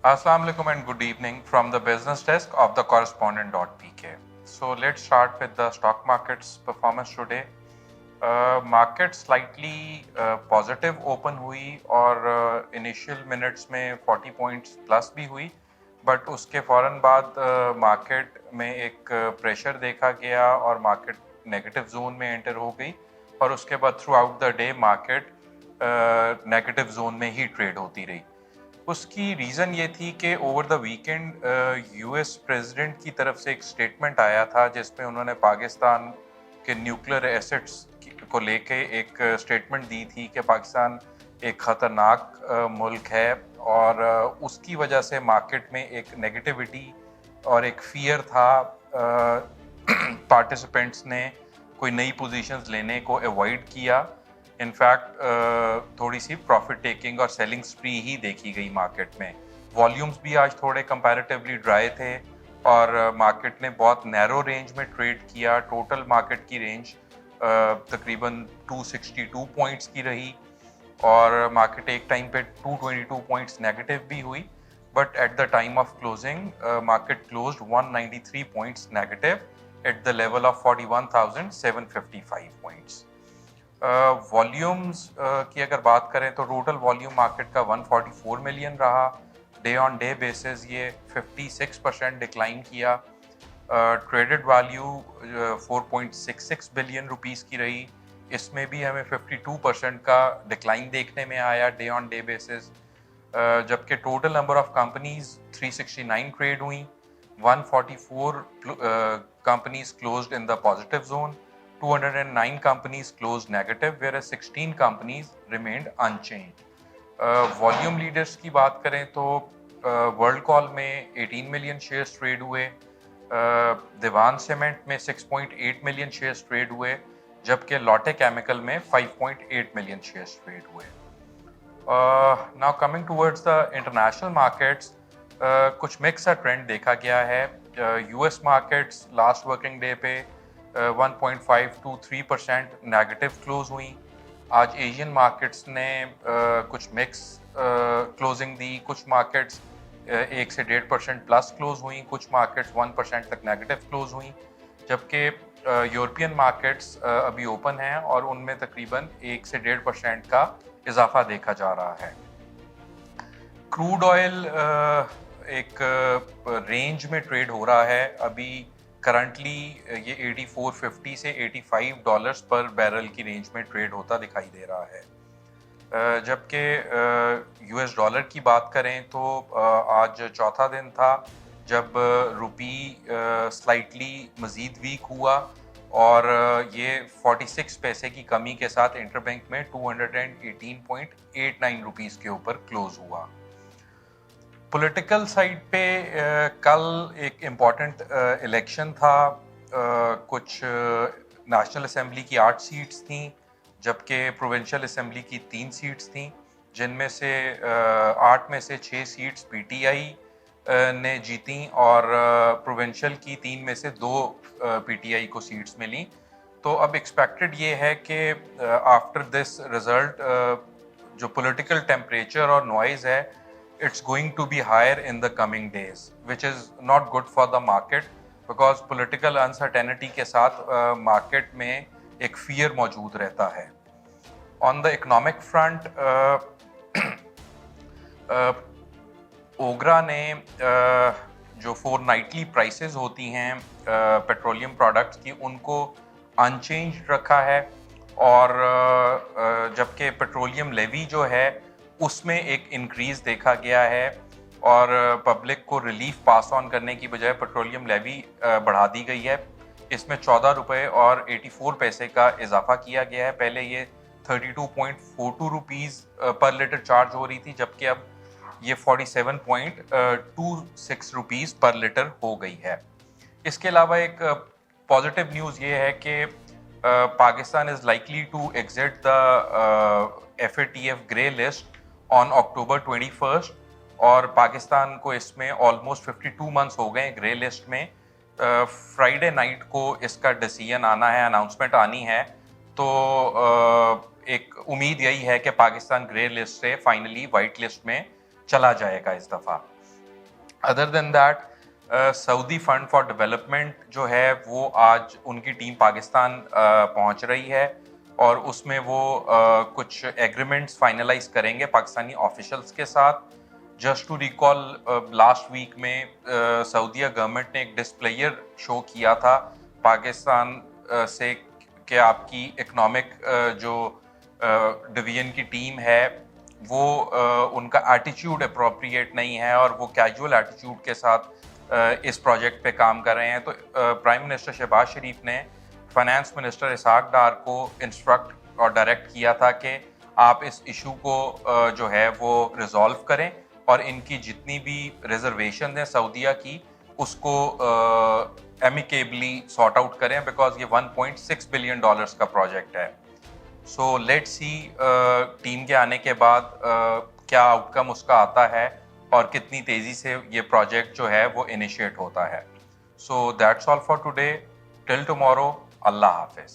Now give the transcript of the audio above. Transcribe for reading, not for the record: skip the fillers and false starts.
Assalamu alaikum and good evening from the business desk of the correspondent.pk. So let's start with the stock market's performance today. Market slightly positive open हुई और initial minutes में 40 points plus भी हुई, but उसके फ़ौरन बाद market में एक pressure देखा गया और market negative zone में enter हो गई और उसके बाद throughout the day market negative zone में ही trade होती रही. उसकी रीज़न ये थी कि over the weekend US president की तरफ से एक स्टेटमेंट आया था जिसमें उन्होंने पाकिस्तान के न्यूक्लियर एसेट्स को लेके एक स्टेटमेंट दी थी कि पाकिस्तान एक ख़तरनाक मुल्क है और उसकी वजह से मार्केट में एक नेगेटिविटी और एक फियर था. पार्टिसिपेंट्स ने कोई नई पोजीशंस लेने को अवॉइड किया. इनफैक्ट थोड़ी सी प्रॉफिट टेकिंग और सेलिंग स्प्री ही देखी गई मार्केट में. वॉल्यूम्स भी आज थोड़े कंपैरेटिवली ड्राई थे और मार्केट ने बहुत नैरो रेंज में ट्रेड किया. टोटल मार्केट की रेंज तकरीबन 262 पॉइंट्स की रही और मार्केट एक टाइम पे 222 पॉइंट्स नेगेटिव भी हुई, but at the time of closing market closed 193 points negative at the level of 41,755 points. Volumes की अगर बात करें तो टोटल वॉल्यूम मार्केट का 144 मिलियन रहा. डे ऑन डे बेसिस ये 56% डिक्लाइन किया. ट्रेडेड वैल्यू 4.66 बिलियन रुपीस की रही. इसमें भी हमें 52% का डिक्लाइन देखने में आया डे ऑन डे बेसिस. जबकि total number of companies 369 trade हुई. 144 companies closed in the positive zone. 209 companies closed negative, whereas 16 companies remained unchanged. Volume leaders की बात करें तो वर्ल्ड कॉल में 18 मिलियन शेयर्स ट्रेड हुए. दीवान सीमेंट में 6.8 मिलियन शेयर्स ट्रेड हुए, जबकि लॉटे केमिकल में 5.8 मिलियन शेयर्स ट्रेड हुए. Now coming towards the international markets, कुछ मिक्स सा ट्रेंड देखा गया है. US markets last working day पे 1.5 to 3% नेगेटिव क्लोज हुई. आज एशियन मार्केट्स ने कुछ मिक्स क्लोजिंग दी. कुछ मार्केट्स 1 से 1.5% प्लस क्लोज हुई, कुछ मार्केट्स 1% तक नेगेटिव क्लोज हुई, जबकि यूरोपियन मार्केट्स अभी ओपन हैं और उनमें तकरीबन 1 से 1.5% का इजाफा देखा जा रहा है. क्रूड ऑयल एक रेंज में ट्रेड हो रहा है. अभी करंटली ये 84.50 से $85 पर बैरल की रेंज में ट्रेड होता दिखाई दे रहा है. जबकि यूएस डॉलर की बात करें तो आज चौथा दिन था जब रुपी स्लाइटली मज़ीद वीक हुआ और ये 46 पैसे की कमी के साथ इंटरबैंक में 218.89 रुपीस के ऊपर क्लोज हुआ. पॉलिटिकल साइड पे कल एक इम्पॉर्टेंट इलेक्शन था. कुछ नेशनल असेंबली की 8 सीट्स थीं, जबकि प्रोविंशियल असेंबली की 3 सीट्स थीं, जिनमें से 8 में से 6 सीट्स पीटीआई ने जीती और प्रोविंशियल की 3 में से 2 पीटीआई को सीट्स मिली. तो अब एक्सपेक्टेड ये है कि आफ्टर दिस रिजल्ट जो पॉलिटिकल टेम्परेचर और नॉइज़ है, it's going to be higher in the coming days, which is not good for the market because political uncertainty के साथ market में एक fear मौजूद रहता है. On the economic front, ओगरा ने जो fortnightly prices होती हैं पेट्रोलियम प्रोडक्ट्स की, उनको अनचेंज्ड रखा है और जबकि पेट्रोलियम लेवी जो है उसमें एक इंक्रीज़ देखा गया है और पब्लिक को रिलीफ पास ऑन करने की बजाय पेट्रोलियम लेवी बढ़ा दी गई है. इसमें 14 रुपये और 84 पैसे का इजाफा किया गया है. पहले ये 32.42 रुपीज़ पर लीटर चार्ज हो रही थी, जबकि अब ये 47.26 रुपीज़ पर लीटर हो गई है. इसके अलावा एक पॉजिटिव न्यूज़ ये है कि Pakistan is likely to exit the FATF grey list on October 21 और पाकिस्तान को इसमें ऑलमोस्ट 52 मंथ्स हो गए ग्रे लिस्ट में. फ्राइडे नाइट को इसका डिसीजन आना है, अनाउंसमेंट आनी है. तो एक उम्मीद यही है कि पाकिस्तान ग्रे लिस्ट से फाइनली वाइट लिस्ट में चला जाएगा इस दफ़ा. Other than that Saudi fund for development جو ہے وہ آج ان کی ٹیم پاکستان پہنچ رہی ہے اور اس میں وہ کچھ ایگریمنٹس فائنلائز کریں گے پاکستانی آفیشلس کے ساتھ. Just to recall last week میں سعودیہ گورنمنٹ نے ایک ڈسپلیئر شو کیا تھا پاکستان سے کہ آپ کی اکنامک جو ڈویژن کی ٹیم ہے وہ ان کا ایٹیچیوڈ اپروپریٹ نہیں ہے اور وہ کیجول ایٹیچیوڈ کے ساتھ اس پروجیکٹ پہ کام کر رہے ہیں. تو پرائم منسٹر شہباز شریف نے فائنانس منسٹر اسحاق ڈار کو انسٹرکٹ اور ڈائریکٹ کیا تھا کہ آپ اس ایشو کو جو ہے وہ ریزالو کریں اور ان کی جتنی بھی ریزرویشن ہیں سعودیہ کی اس کو ایمیکیبلی سارٹ آؤٹ کریں بیکاز یہ $1.6 بلین کا پروجیکٹ ہے. سو لیٹ سی ٹیم کے آنے کے بعد کیا آؤٹ کم اس کا آتا ہے اور کتنی تیزی سے یہ پروجیکٹ جو ہے وہ انیشیٹ ہوتا ہے. So that's all for today. Till tomorrow. Allah حافظ.